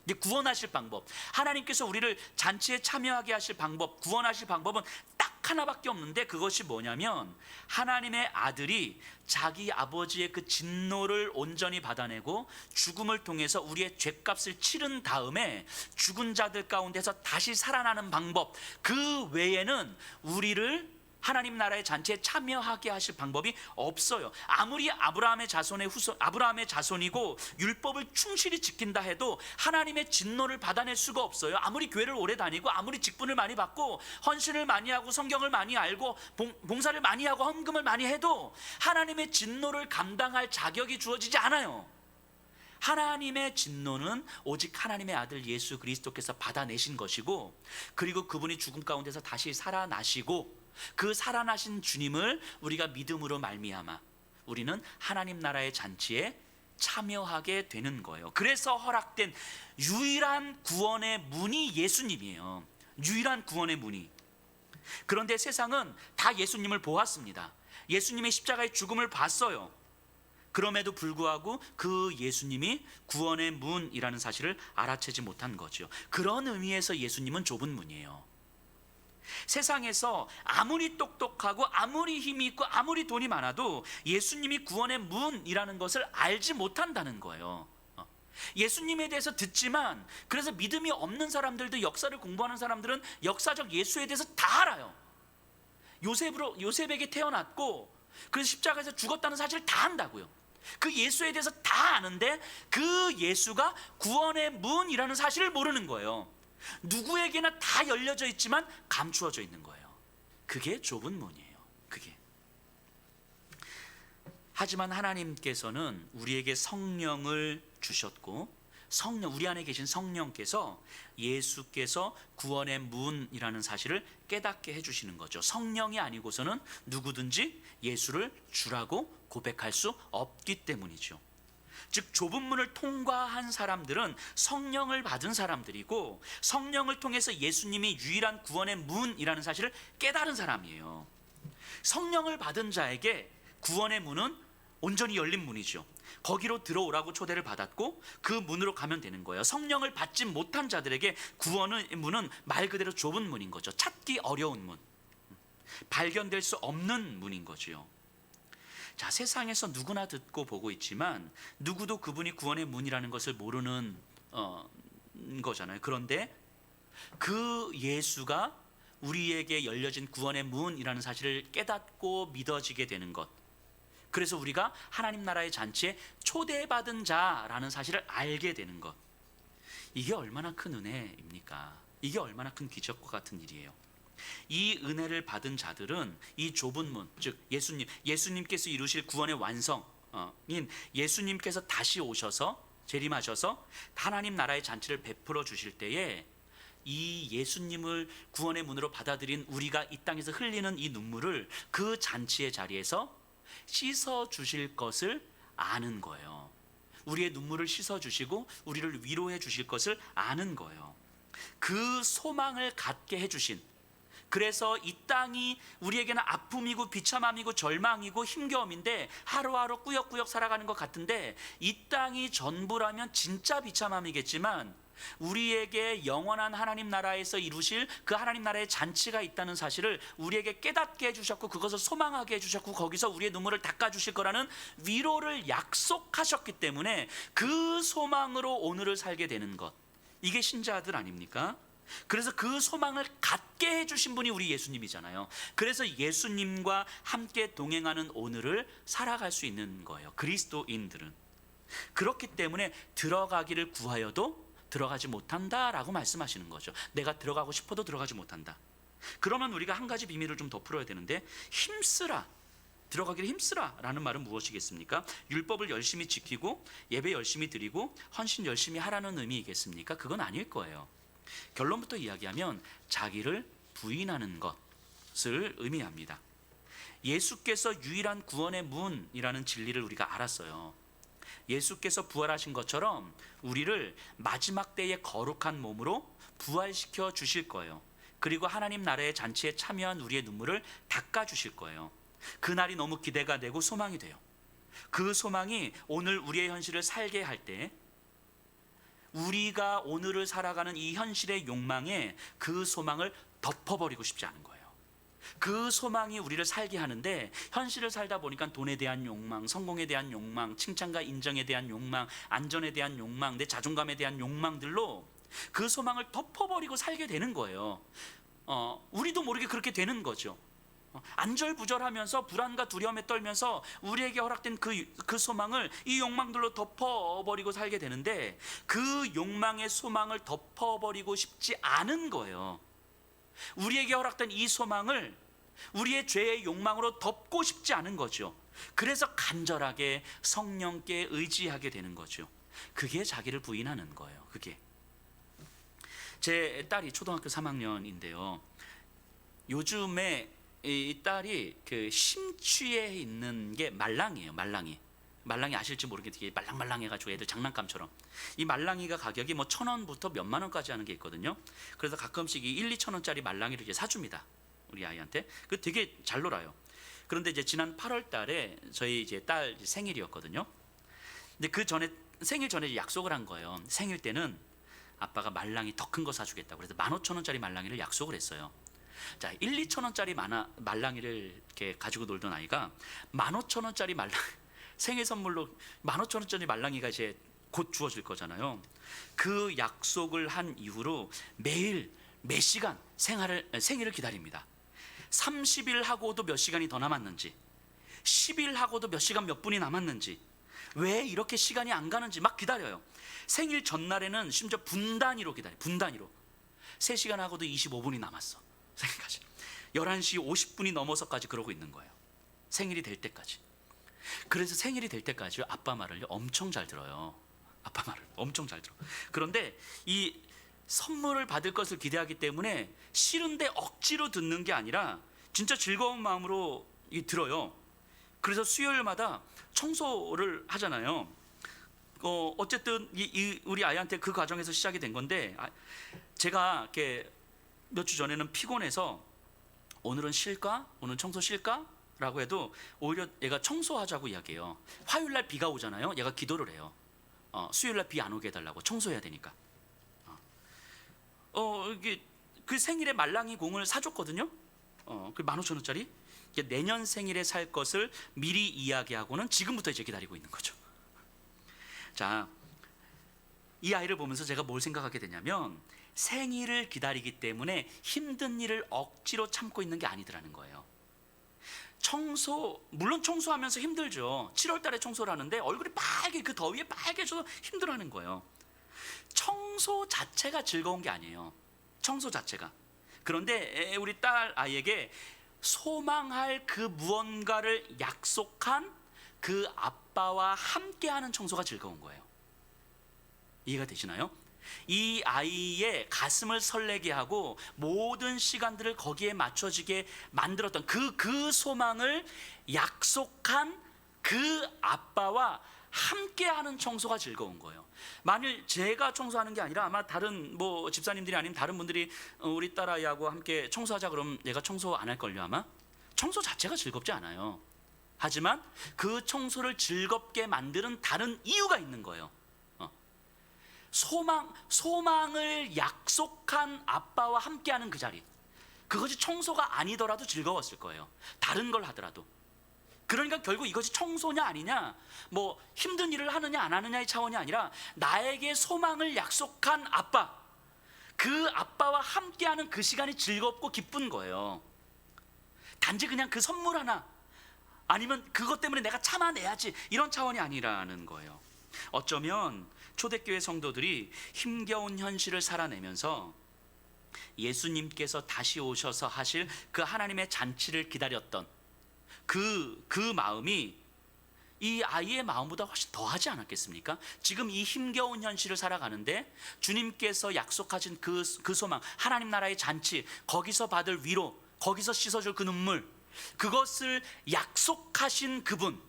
이제 구원하실 방법, 하나님께서 우리를 잔치에 참여하게 하실 방법, 구원하실 방법은 딱 하나밖에 없는데, 그것이 뭐냐면 하나님의 아들이 자기 아버지의 그 진노를 온전히 받아내고 죽음을 통해서 우리의 죄값을 치른 다음에 죽은 자들 가운데서 다시 살아나는 방법, 그 외에는 우리를 하나님 나라의 잔치에 참여하게 하실 방법이 없어요. 아무리 아브라함의 자손이고 율법을 충실히 지킨다 해도 하나님의 진노를 받아낼 수가 없어요. 아무리 교회를 오래 다니고 아무리 직분을 많이 받고 헌신을 많이 하고 성경을 많이 알고 봉사를 많이 하고 헌금을 많이 해도 하나님의 진노를 감당할 자격이 주어지지 않아요. 하나님의 진노는 오직 하나님의 아들 예수 그리스도께서 받아내신 것이고, 그리고 그분이 죽음 가운데서 다시 살아나시고, 그 살아나신 주님을 우리가 믿음으로 말미암아 우리는 하나님 나라의 잔치에 참여하게 되는 거예요. 그래서 허락된 유일한 구원의 문이 예수님이에요. 유일한 구원의 문이. 그런데 세상은 다 예수님을 보았습니다. 예수님의 십자가의 죽음을 봤어요. 그럼에도 불구하고 그 예수님이 구원의 문이라는 사실을 알아채지 못한 거죠. 그런 의미에서 예수님은 좁은 문이에요. 세상에서 아무리 똑똑하고 아무리 힘이 있고 아무리 돈이 많아도 예수님이 구원의 문이라는 것을 알지 못한다는 거예요. 예수님에 대해서 듣지만, 그래서 믿음이 없는 사람들도, 역사를 공부하는 사람들은 역사적 예수에 대해서 다 알아요. 요셉에게 태어났고 그래서 십자가에서 죽었다는 사실을 다 안다고요. 그 예수에 대해서 다 아는데 그 예수가 구원의 문이라는 사실을 모르는 거예요. 누구에게나 다 열려져 있지만 감추어져 있는 거예요. 그게 좁은 문이에요. 그게. 하지만 하나님께서는 우리에게 성령을 주셨고, 우리 안에 계신 성령께서 예수께서 구원의 문이라는 사실을 깨닫게 해주시는 거죠. 성령이 아니고서는 누구든지 예수를 주라고 고백할 수 없기 때문이죠. 즉 좁은 문을 통과한 사람들은 성령을 받은 사람들이고, 성령을 통해서 예수님이 유일한 구원의 문이라는 사실을 깨달은 사람이에요. 성령을 받은 자에게 구원의 문은 온전히 열린 문이죠. 거기로 들어오라고 초대를 받았고 그 문으로 가면 되는 거예요. 성령을 받지 못한 자들에게 구원의 문은 말 그대로 좁은 문인 거죠. 찾기 어려운 문, 발견될 수 없는 문인 거죠. 자, 세상에서 누구나 듣고 보고 있지만 누구도 그분이 구원의 문이라는 것을 모르는 거잖아요. 그런데 그 예수가 우리에게 열려진 구원의 문이라는 사실을 깨닫고 믿어지게 되는 것, 그래서 우리가 하나님 나라의 잔치에 초대받은 자라는 사실을 알게 되는 것, 이게 얼마나 큰 은혜입니까? 이게 얼마나 큰 기적과 같은 일이에요. 이 은혜를 받은 자들은 이 좁은 문, 즉 예수님께서 이루실 구원의 완성인 예수님께서 다시 오셔서 재림하셔서 하나님 나라의 잔치를 베풀어 주실 때에 이 예수님을 구원의 문으로 받아들인 우리가 이 땅에서 흘리는 이 눈물을 그 잔치의 자리에서 씻어 주실 것을 아는 거예요. 우리의 눈물을 씻어 주시고 우리를 위로해 주실 것을 아는 거예요. 그 소망을 갖게 해 주신, 그래서 이 땅이 우리에게는 아픔이고 비참함이고 절망이고 힘겨움인데 하루하루 꾸역꾸역 살아가는 것 같은데, 이 땅이 전부라면 진짜 비참함이겠지만 우리에게 영원한 하나님 나라에서 이루실 그 하나님 나라의 잔치가 있다는 사실을 우리에게 깨닫게 해주셨고, 그것을 소망하게 해주셨고, 거기서 우리의 눈물을 닦아주실 거라는 위로를 약속하셨기 때문에 그 소망으로 오늘을 살게 되는 것, 이게 신자들 아닙니까? 그래서 그 소망을 갖게 해주신 분이 우리 예수님이잖아요. 그래서 예수님과 함께 동행하는 오늘을 살아갈 수 있는 거예요. 그리스도인들은. 그렇기 때문에 들어가기를 구하여도 들어가지 못한다라고 말씀하시는 거죠. 내가 들어가고 싶어도 들어가지 못한다. 그러면 우리가 한 가지 비밀을 좀 더 풀어야 되는데, 힘쓰라, 들어가기를 힘쓰라 라는 말은 무엇이겠습니까? 율법을 열심히 지키고 예배 열심히 드리고 헌신 열심히 하라는 의미이겠습니까? 그건 아닐 거예요. 결론부터 이야기하면 자기를 부인하는 것을 의미합니다. 예수께서 유일한 구원의 문이라는 진리를 우리가 알았어요. 예수께서 부활하신 것처럼 우리를 마지막 때의 거룩한 몸으로 부활시켜 주실 거예요. 그리고 하나님 나라의 잔치에 참여한 우리의 눈물을 닦아 주실 거예요. 그날이 너무 기대가 되고 소망이 돼요. 그 소망이 오늘 우리의 현실을 살게 할 때, 우리가 오늘을 살아가는 이 현실의 욕망에 그 소망을 덮어버리고 싶지 않은 거예요. 그 소망이 우리를 살게 하는데, 현실을 살다 보니까 돈에 대한 욕망, 성공에 대한 욕망, 칭찬과 인정에 대한 욕망, 안전에 대한 욕망, 내 자존감에 대한 욕망들로 그 소망을 덮어버리고 살게 되는 거예요. 우리도 모르게 그렇게 되는 거죠. 안절부절하면서 불안과 두려움에 떨면서 우리에게 허락된 그 소망을 이 욕망들로 덮어버리고 살게 되는데, 그 욕망의 소망을 덮어버리고 싶지 않은 거예요. 우리에게 허락된 이 소망을 우리의 죄의 욕망으로 덮고 싶지 않은 거죠. 그래서 간절하게 성령께 의지하게 되는 거죠. 그게 자기를 부인하는 거예요. 그게. 제 딸이 초등학교 3학년인데요. 요즘에 이 딸이 그 심취해 있는 게 말랑이에요. 말랑이 아실지 모르겠는데 되게 말랑말랑해가지고 애들 장난감처럼. 이 말랑이가 가격이 뭐 1,000원부터 몇만 원까지 하는 게 있거든요. 그래서 가끔씩 이 1-2,000원짜리 말랑이를 이제 사줍니다. 우리 아이한테. 그 되게 잘 놀아요. 그런데 이제 지난 8월 달에 저희 이제 딸 생일이었거든요. 근데 그 전에, 생일 전에 약속을 한 거예요. 생일 때는 아빠가 말랑이 더 큰 거 사주겠다고. 그래서 15,000원짜리 말랑이를 약속을 했어요. 자, 1-2,000원짜리 말랑이를 이렇게 가지고 놀던 아이가 15,000원짜리 말랑이, 생일 선물로 15,000원짜리 말랑이가 이제 곧 주어질 거잖아요. 그 약속을 한 이후로 매일 몇 시간 생일을 기다립니다. 30일 하고도 몇 시간이 더 남았는지, 10일 하고도 몇 시간 몇 분이 남았는지, 왜 이렇게 시간이 안 가는지 막 기다려요. 생일 전날에는 심지어 분단위로 기다려요. 분단위로 3시간 하고도 25분이 남았어. 생일까지 11시 50분이 넘어서까지 그러고 있는 거예요. 생일이 될 때까지. 그래서 생일이 될 때까지 아빠 말을 엄청 잘 들어요. 아빠 말을 엄청 잘 들어. 그런데 이 선물을 받을 것을 기대하기 때문에 싫은데 억지로 듣는 게 아니라 진짜 즐거운 마음으로 들어요. 그래서 수요일마다 청소를 하잖아요. 어쨌든 우리 아이한테 그 과정에서 시작이 된 건데, 제가 이렇게 몇 주 전에는 피곤해서 오늘은 쉴까? 오늘 청소 쉴까? 라고 해도 오히려 얘가 청소하자고 이야기해요. 화요일날 비가 오잖아요. 얘가 기도를 해요. 수요일날 비 안 오게 해달라고, 청소해야 되니까. 이게 그 생일에 말랑이 공을 사줬거든요. 그 15,000원짜리. 내년 생일에 살 것을 미리 이야기하고는 지금부터 이제 기다리고 있는 거죠. 자, 이 아이를 보면서 제가 뭘 생각하게 되냐면, 생일을 기다리기 때문에 힘든 일을 억지로 참고 있는 게 아니더라는 거예요. 물론 청소하면서 힘들죠. 7월 달에 청소를 하는데 얼굴이 빨개, 그 더위에 빨개져서 힘들어하는 거예요. 청소 자체가 즐거운 게 아니에요. 청소 자체가. 그런데 우리 딸 아이에게 소망할 그 무언가를 약속한 그 아빠와 함께하는 청소가 즐거운 거예요. 이해가 되시나요? 이 아이의 가슴을 설레게 하고 모든 시간들을 거기에 맞춰지게 만들었던 그 소망을 약속한 그 아빠와 함께하는 청소가 즐거운 거예요. 만일 제가 청소하는 게 아니라 아마 다른 집사님들이 아니면 다른 분들이 우리 딸아이하고 함께 청소하자 그러면 얘가 청소 안 할걸요. 아마 청소 자체가 즐겁지 않아요. 하지만 그 청소를 즐겁게 만드는 다른 이유가 있는 거예요. 소망을 약속한 아빠와 함께하는 그 자리, 그것이 청소가 아니더라도 즐거웠을 거예요. 다른 걸 하더라도. 그러니까 결국 이것이 청소냐 아니냐, 힘든 일을 하느냐 안 하느냐의 차원이 아니라 나에게 소망을 약속한 아빠, 그 아빠와 함께하는 그 시간이 즐겁고 기쁜 거예요. 단지 그냥 그 선물 하나, 아니면 그것 때문에 내가 참아내야지, 이런 차원이 아니라는 거예요. 어쩌면 초대교회 성도들이 힘겨운 현실을 살아내면서 예수님께서 다시 오셔서 하실 그 하나님의 잔치를 기다렸던 그 마음이 이 아이의 마음보다 훨씬 더하지 않았겠습니까? 지금 이 힘겨운 현실을 살아가는데 주님께서 약속하신 그 소망, 하나님 나라의 잔치, 거기서 받을 위로, 거기서 씻어줄 그 눈물, 그것을 약속하신 그분,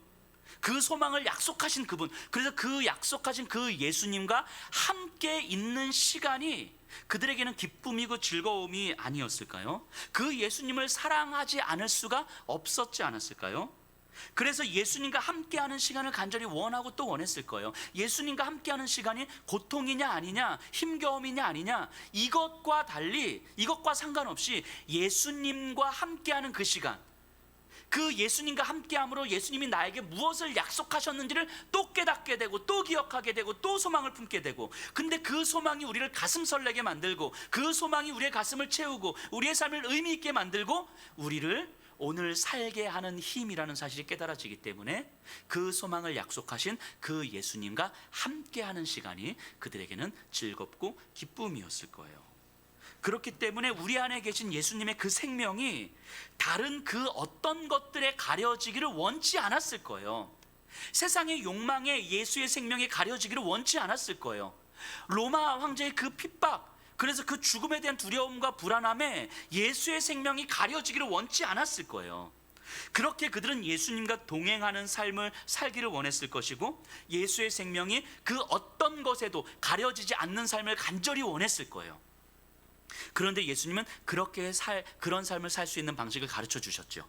그 소망을 약속하신 그분, 그래서 그 약속하신 그 예수님과 함께 있는 시간이 그들에게는 기쁨이고 즐거움이 아니었을까요? 그 예수님을 사랑하지 않을 수가 없었지 않았을까요? 그래서 예수님과 함께하는 시간을 간절히 원하고 또 원했을 거예요. 예수님과 함께하는 시간이 고통이냐 아니냐, 힘겨움이냐 아니냐, 이것과 달리, 이것과 상관없이 예수님과 함께하는 그 시간, 그 예수님과 함께함으로 예수님이 나에게 무엇을 약속하셨는지를 또 깨닫게 되고, 또 기억하게 되고, 또 소망을 품게 되고, 근데 그 소망이 우리를 가슴 설레게 만들고, 그 소망이 우리의 가슴을 채우고 우리의 삶을 의미 있게 만들고 우리를 오늘 살게 하는 힘이라는 사실이 깨달아지기 때문에 그 소망을 약속하신 그 예수님과 함께하는 시간이 그들에게는 즐겁고 기쁨이었을 거예요. 그렇기 때문에 우리 안에 계신 예수님의 그 생명이 다른 그 어떤 것들에 가려지기를 원치 않았을 거예요. 세상의 욕망에 예수의 생명이 가려지기를 원치 않았을 거예요. 로마 황제의 그 핍박, 그래서 그 죽음에 대한 두려움과 불안함에 예수의 생명이 가려지기를 원치 않았을 거예요. 그렇게 그들은 예수님과 동행하는 삶을 살기를 원했을 것이고, 예수의 생명이 그 어떤 것에도 가려지지 않는 삶을 간절히 원했을 거예요. 그런데 예수님은 그런 삶을 살 수 있는 방식을 가르쳐 주셨죠.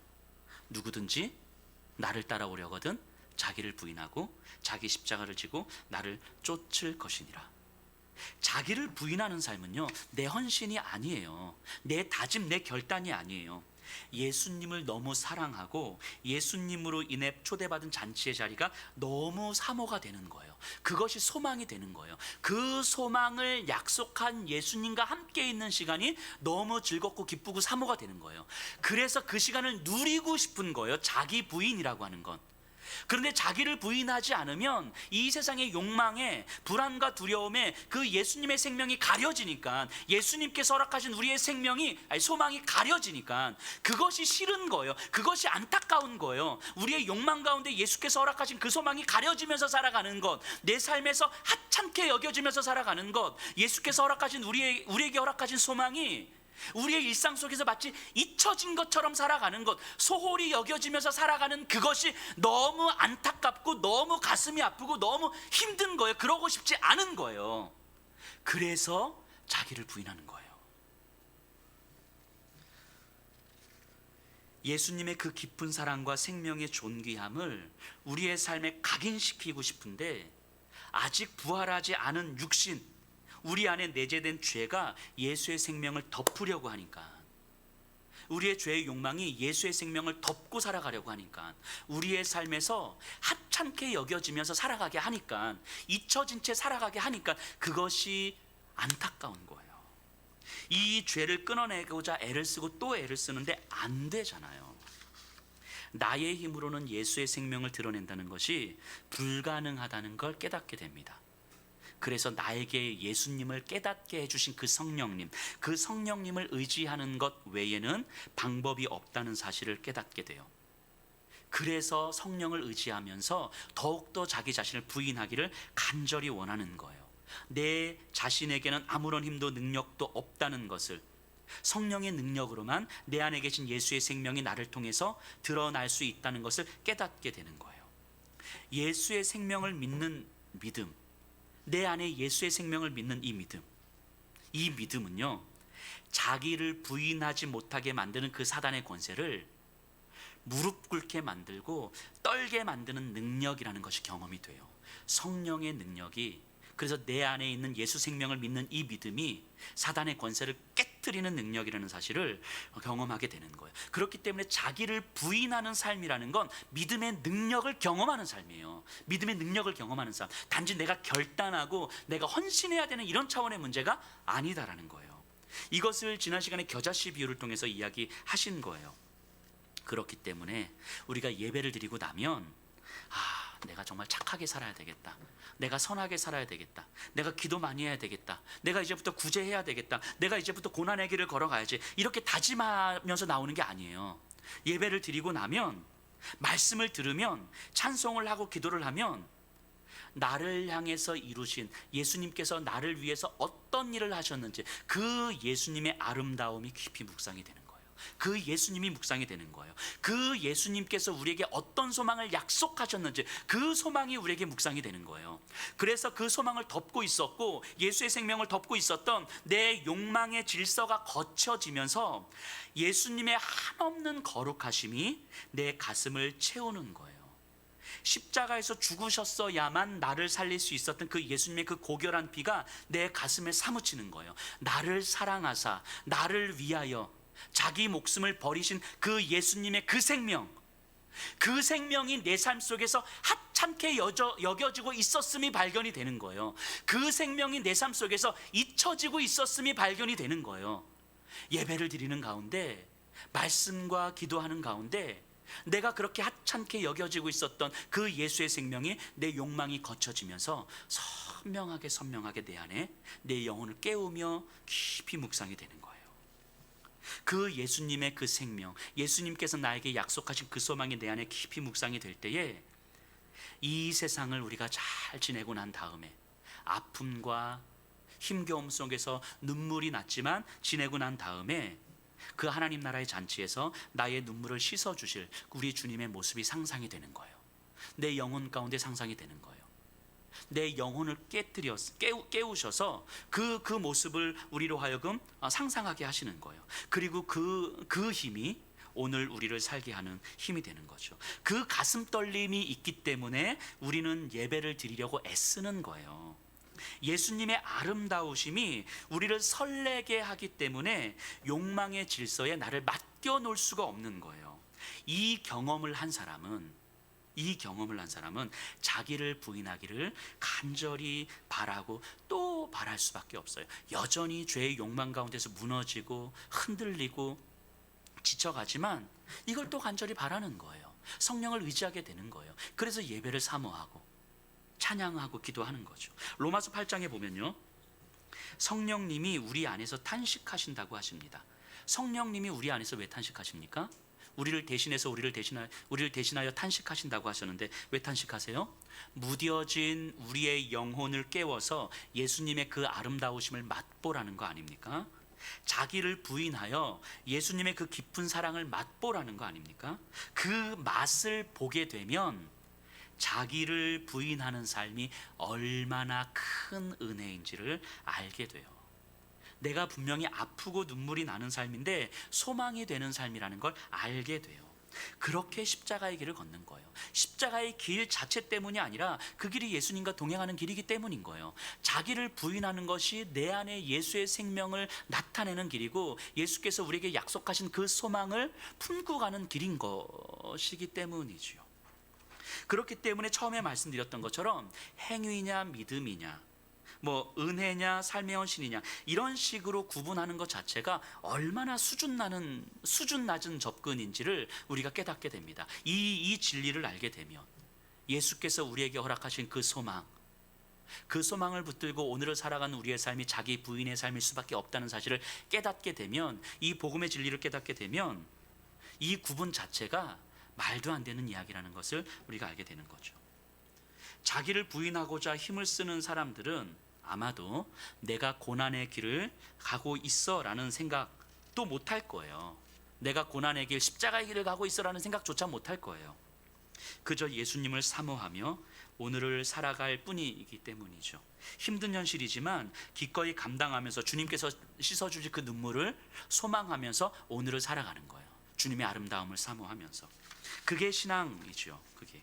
누구든지 나를 따라오려거든 자기를 부인하고 자기 십자가를 지고 나를 쫓을 것이니라. 자기를 부인하는 삶은요, 내 헌신이 아니에요. 내 다짐, 내 결단이 아니에요. 예수님을 너무 사랑하고 예수님으로 인해 초대받은 잔치의 자리가 너무 사모가 되는 거예요. 그것이 소망이 되는 거예요. 그 소망을 약속한 예수님과 함께 있는 시간이 너무 즐겁고 기쁘고 사모가 되는 거예요. 그래서 그 시간을 누리고 싶은 거예요. 자기 부인이라고 하는 건. 그런데 자기를 부인하지 않으면 이 세상의 욕망에, 불안과 두려움에 그 예수님의 생명이 가려지니까, 예수님께서 허락하신 우리의 소망이 가려지니까 그것이 싫은 거예요. 그것이 안타까운 거예요. 우리의 욕망 가운데 예수께서 허락하신 그 소망이 가려지면서 살아가는 것, 내 삶에서 하찮게 여겨지면서 살아가는 것, 예수께서 허락하신 우리에게 허락하신 소망이 우리의 일상 속에서 마치 잊혀진 것처럼 살아가는 것, 소홀히 여겨지면서 살아가는 그것이 너무 안타깝고 너무 가슴이 아프고 너무 힘든 거예요. 그러고 싶지 않은 거예요. 그래서 자기를 부인하는 거예요. 예수님의 그 깊은 사랑과 생명의 존귀함을 우리의 삶에 각인시키고 싶은데, 아직 부활하지 않은 육신, 우리 안에 내재된 죄가 예수의 생명을 덮으려고 하니까, 우리의 죄의 욕망이 예수의 생명을 덮고 살아가려고 하니까, 우리의 삶에서 하찮게 여겨지면서 살아가게 하니까, 잊혀진 채 살아가게 하니까 그것이 안타까운 거예요. 이 죄를 끊어내고자 애를 쓰고 또 애를 쓰는데 안 되잖아요. 나의 힘으로는 예수의 생명을 드러낸다는 것이 불가능하다는 걸 깨닫게 됩니다. 그래서 나에게 예수님을 깨닫게 해주신 그 성령님을 의지하는 것 외에는 방법이 없다는 사실을 깨닫게 돼요. 그래서 성령을 의지하면서 더욱더 자기 자신을 부인하기를 간절히 원하는 거예요. 내 자신에게는 아무런 힘도 능력도 없다는 것을, 성령의 능력으로만 내 안에 계신 예수의 생명이 나를 통해서 드러날 수 있다는 것을 깨닫게 되는 거예요. 예수의 생명을 믿는 믿음, 내 안에 예수의 생명을 믿는 이 믿음은요, 자기를 부인하지 못하게 만드는 그 사단의 권세를 무릎 꿇게 만들고 떨게 만드는 능력이라는 것이 경험이 돼요. 성령의 능력이, 그래서 내 안에 있는 예수 생명을 믿는 이 믿음이 사단의 권세를 깨트리는 능력이라는 사실을 경험하게 되는 거예요. 그렇기 때문에 자기를 부인하는 삶이라는 건 믿음의 능력을 경험하는 삶이에요. 믿음의 능력을 경험하는 삶, 단지 내가 결단하고 내가 헌신해야 되는 이런 차원의 문제가 아니다라는 거예요. 이것을 지난 시간에 겨자씨 비유를 통해서 이야기하신 거예요. 그렇기 때문에 우리가 예배를 드리고 나면, 내가 정말 착하게 살아야 되겠다, 내가 선하게 살아야 되겠다, 내가 기도 많이 해야 되겠다, 내가 이제부터 구제해야 되겠다, 내가 이제부터 고난의 길을 걸어가야지, 이렇게 다짐하면서 나오는 게 아니에요. 예배를 드리고 나면, 말씀을 들으면, 찬송을 하고 기도를 하면, 나를 향해서 이루신 예수님께서 나를 위해서 어떤 일을 하셨는지 그 예수님의 아름다움이 깊이 묵상이 되는 거예요. 그 예수님이 묵상이 되는 거예요. 그 예수님께서 우리에게 어떤 소망을 약속하셨는지 그 소망이 우리에게 묵상이 되는 거예요. 그래서 그 소망을 덮고 있었고, 예수의 생명을 덮고 있었던 내 욕망의 질서가 거쳐지면서 예수님의 한없는 거룩하심이 내 가슴을 채우는 거예요. 십자가에서 죽으셨어야만 나를 살릴 수 있었던 그 예수님의 그 고결한 피가 내 가슴에 사무치는 거예요. 나를 사랑하사 나를 위하여 자기 목숨을 버리신 그 예수님의 그 생명이 내 삶 속에서 하찮게 여겨지고 있었음이 발견이 되는 거예요. 그 생명이 내 삶 속에서 잊혀지고 있었음이 발견이 되는 거예요. 예배를 드리는 가운데 말씀과 기도하는 가운데 내가 그렇게 하찮게 여겨지고 있었던 그 예수의 생명이 내 욕망이 거쳐지면서 선명하게 내 안에 내 영혼을 깨우며 깊이 묵상이 되는 거예요. 그 예수님의 그 생명, 예수님께서 나에게 약속하신 그 소망이 내 안에 깊이 묵상이 될 때에 이 세상을 우리가 잘 지내고 난 다음에 아픔과 힘겨움 속에서 눈물이 났지만 지내고 난 다음에 그 하나님 나라의 잔치에서 나의 눈물을 씻어주실 우리 주님의 모습이 상상이 되는 거예요. 내 영혼 가운데 상상이 되는 거예요. 내 영혼을 깨우셔서 그 모습을 우리로 하여금 상상하게 하시는 거예요. 그리고 그 힘이 오늘 우리를 살게 하는 힘이 되는 거죠. 그 가슴 떨림이 있기 때문에 우리는 예배를 드리려고 애쓰는 거예요. 예수님의 아름다우심이 우리를 설레게 하기 때문에 욕망의 질서에 나를 맡겨 놓을 수가 없는 거예요. 이 경험을 한 사람은 자기를 부인하기를 간절히 바라고 또 바랄 수밖에 없어요. 여전히 죄의 욕망 가운데서 무너지고 흔들리고 지쳐가지만 이걸 또 간절히 바라는 거예요. 성령을 의지하게 되는 거예요. 그래서 예배를 사모하고 찬양하고 기도하는 거죠. 로마서 8장에 보면요, 성령님이 우리 안에서 탄식하신다고 하십니다. 성령님이 우리 안에서 왜 탄식하십니까? 우리를 대신하여 탄식하신다고 하셨는데 왜 탄식하세요? 무뎌진 우리의 영혼을 깨워서 예수님의 그 아름다우심을 맛보라는 거 아닙니까? 자기를 부인하여 예수님의 그 깊은 사랑을 맛보라는 거 아닙니까? 그 맛을 보게 되면 자기를 부인하는 삶이 얼마나 큰 은혜인지를 알게 돼요. 내가 분명히 아프고 눈물이 나는 삶인데 소망이 되는 삶이라는 걸 알게 돼요. 그렇게 십자가의 길을 걷는 거예요. 십자가의 길 자체 때문이 아니라 그 길이 예수님과 동행하는 길이기 때문인 거예요. 자기를 부인하는 것이 내 안에 예수의 생명을 나타내는 길이고 예수께서 우리에게 약속하신 그 소망을 품고 가는 길인 것이기 때문이지요. 그렇기 때문에 처음에 말씀드렸던 것처럼 행위냐 믿음이냐, 은혜냐 삶의 헌신이냐, 이런 식으로 구분하는 것 자체가 얼마나 수준 낮은 접근인지를 우리가 깨닫게 됩니다. 이 진리를 알게 되면 예수께서 우리에게 허락하신 그 소망을 붙들고 오늘을 살아가는 우리의 삶이 자기 부인의 삶일 수밖에 없다는 사실을 깨닫게 되면, 이 복음의 진리를 깨닫게 되면 이 구분 자체가 말도 안 되는 이야기라는 것을 우리가 알게 되는 거죠. 자기를 부인하고자 힘을 쓰는 사람들은 아마도 내가 고난의 길을 가고 있어 라는 생각도 못할 거예요. 내가 고난의 길, 십자가의 길을 가고 있어 라는 생각조차 못할 거예요. 그저 예수님을 사모하며 오늘을 살아갈 뿐이기 때문이죠. 힘든 현실이지만 기꺼이 감당하면서 주님께서 씻어주실 그 눈물을 소망하면서 오늘을 살아가는 거예요. 주님의 아름다움을 사모하면서. 그게 신앙이죠. 그게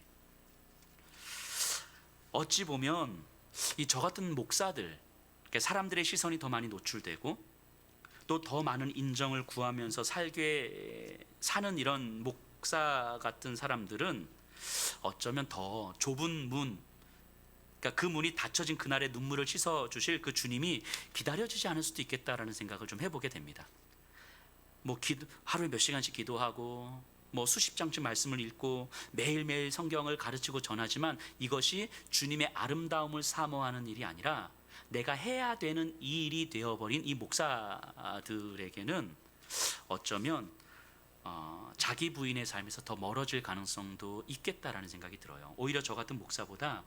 어찌 보면 저 같은 목사들, 사람들의 시선이 더 많이 노출되고 또 더 많은 인정을 구하면서 사는 이런 목사 같은 사람들은 어쩌면 더 좁은 문, 그 문이 닫혀진 그날의 눈물을 씻어 주실 그 주님이 기다려지지 않을 수도 있겠다라는 생각을 좀 해보게 됩니다. 하루에 몇 시간씩 기도하고 수십 장쯤 말씀을 읽고 매일매일 성경을 가르치고 전하지만 이것이 주님의 아름다움을 사모하는 일이 아니라 내가 해야 되는 이 일이 되어버린 이 목사들에게는 어쩌면 자기 부인의 삶에서 더 멀어질 가능성도 있겠다라는 생각이 들어요. 오히려 저 같은 목사보다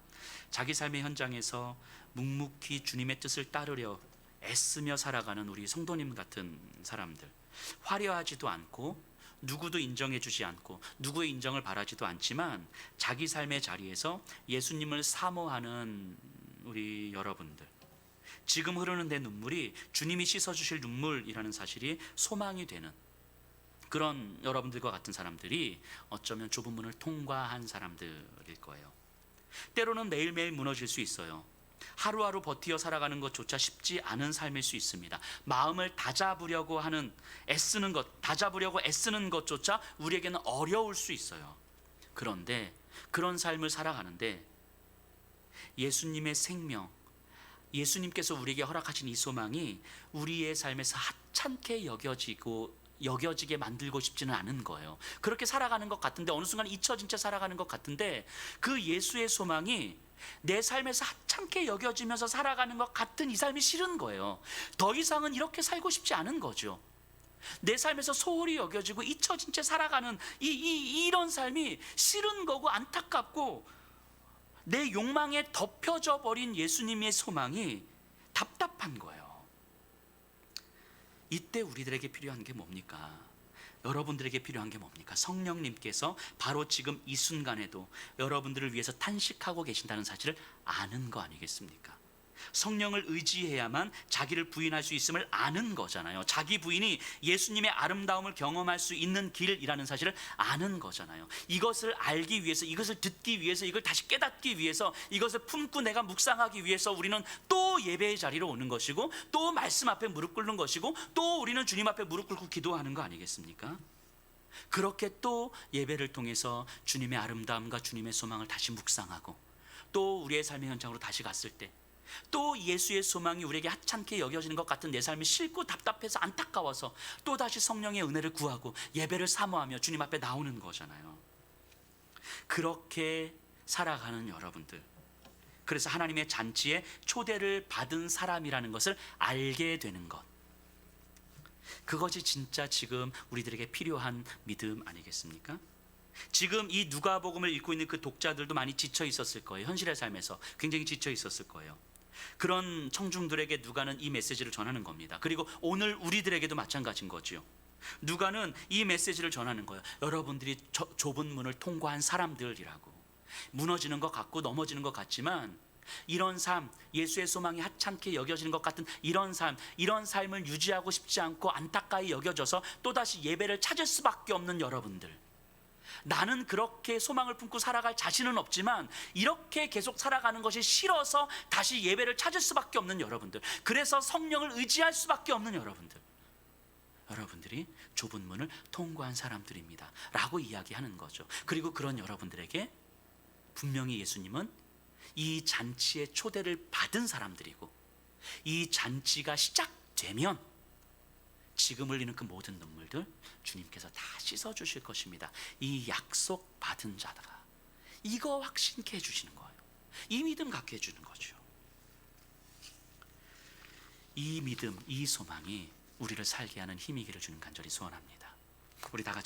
자기 삶의 현장에서 묵묵히 주님의 뜻을 따르려 애쓰며 살아가는 우리 성도님 같은 사람들, 화려하지도 않고 누구도 인정해 주지 않고 누구의 인정을 바라지도 않지만 자기 삶의 자리에서 예수님을 사모하는 우리 여러분들, 지금 흐르는 내 눈물이 주님이 씻어주실 눈물이라는 사실이 소망이 되는 그런 여러분들과 같은 사람들이 어쩌면 좁은 문을 통과한 사람들일 거예요. 때로는 매일매일 무너질 수 있어요. 하루하루 버티어 살아가는 것조차 쉽지 않은 삶일 수 있습니다. 마음을 다잡으려고 애쓰는 것조차 우리에게는 어려울 수 있어요. 그런데 그런 삶을 살아가는데 예수님의 생명, 예수님께서 우리에게 허락하신 이 소망이 우리의 삶에서 하찮게 여겨지고 여겨지게 만들고 싶지는 않은 거예요. 그렇게 살아가는 것 같은데, 어느 순간 잊혀진 채 살아가는 것 같은데, 그 예수의 소망이 내 삶에서 하찮게 여겨지면서 살아가는 것 같은 이 삶이 싫은 거예요. 더 이상은 이렇게 살고 싶지 않은 거죠. 내 삶에서 소홀히 여겨지고 잊혀진 채 살아가는 이런 삶이 싫은 거고 안타깝고, 내 욕망에 덮여져 버린 예수님의 소망이 답답한 거예요. 이때 우리들에게 필요한 게 뭡니까? 여러분들에게 필요한 게 뭡니까? 성령님께서 바로 지금 이 순간에도 여러분들을 위해서 탄식하고 계신다는 사실을 아는 거 아니겠습니까? 성령을 의지해야만 자기를 부인할 수 있음을 아는 거잖아요. 자기 부인이 예수님의 아름다움을 경험할 수 있는 길이라는 사실을 아는 거잖아요. 이것을 알기 위해서, 이것을 듣기 위해서, 이걸 다시 깨닫기 위해서, 이것을 품고 내가 묵상하기 위해서 우리는 또 예배의 자리로 오는 것이고, 또 말씀 앞에 무릎 꿇는 것이고, 또 우리는 주님 앞에 무릎 꿇고 기도하는 거 아니겠습니까? 그렇게 또 예배를 통해서 주님의 아름다움과 주님의 소망을 다시 묵상하고, 또 우리의 삶의 현장으로 다시 갔을 때 또 예수의 소망이 우리에게 하찮게 여겨지는 것 같은 내 삶이 싫고 답답해서 안타까워서 또 다시 성령의 은혜를 구하고 예배를 사모하며 주님 앞에 나오는 거잖아요. 그렇게 살아가는 여러분들, 그래서 하나님의 잔치에 초대를 받은 사람이라는 것을 알게 되는 것, 그것이 진짜 지금 우리들에게 필요한 믿음 아니겠습니까? 지금 이 누가복음을 읽고 있는 그 독자들도 많이 지쳐 있었을 거예요. 현실의 삶에서 굉장히 지쳐 있었을 거예요. 그런 청중들에게 누가는 이 메시지를 전하는 겁니다. 그리고 오늘 우리들에게도 마찬가지인 거죠. 누가는 이 메시지를 전하는 거예요. 여러분들이 좁은 문을 통과한 사람들이라고. 무너지는 것 같고 넘어지는 것 같지만, 이런 삶, 예수의 소망이 하찮게 여겨지는 것 같은 이런 삶을 유지하고 싶지 않고 안타까이 여겨져서 또다시 예배를 찾을 수밖에 없는 여러분들, 나는 그렇게 소망을 품고 살아갈 자신은 없지만 이렇게 계속 살아가는 것이 싫어서 다시 예배를 찾을 수밖에 없는 여러분들, 그래서 성령을 의지할 수밖에 없는 여러분들, 여러분들이 좁은 문을 통과한 사람들입니다 라고 이야기하는 거죠. 그리고 그런 여러분들에게 분명히 예수님은 이 잔치에 초대를 받은 사람들이고, 이 잔치가 시작되면 지금 흘리는 그 모든 눈물들 주님께서 다 씻어 주실 것입니다. 이 약속 받은 자다가 이거 확신케 해주시는 거예요. 이 믿음 갖게 해주는 거죠. 이 믿음, 이 소망이 우리를 살게 하는 힘이기를 주님 간절히 소원합니다. 우리 다 같이